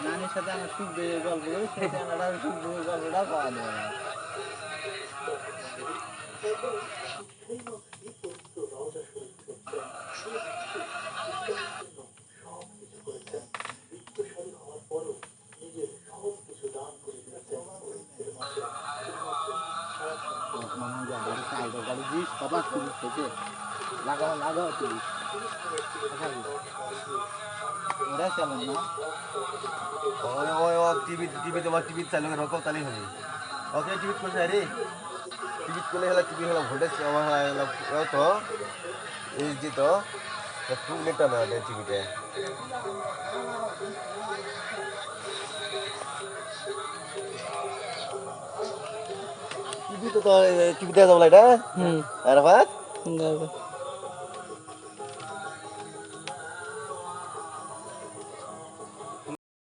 নানির সাথে আমার সুখ দিয়ে গল্প করি, সেই চ্যানেলটা সুখ দিয়ে গল্পটা পাওয়া যায় না। গাড়ি দিস সবার তিরিশ থেকে লাগাও লাগাও তিরিশ ওরা চলেন না ওই ওই ও টিভি তোমার টিভি চালু করে রাখো তাহলেই হবে ওকে টিভি করছে রে টিভি করলে হলো টিভি হলো ভোল্টেজ আমার হলো তো এইচডি তো খুব লেটটা না টিভিতে টিভি তো টিভি দেখা যাবো এটা হুম আর ভাত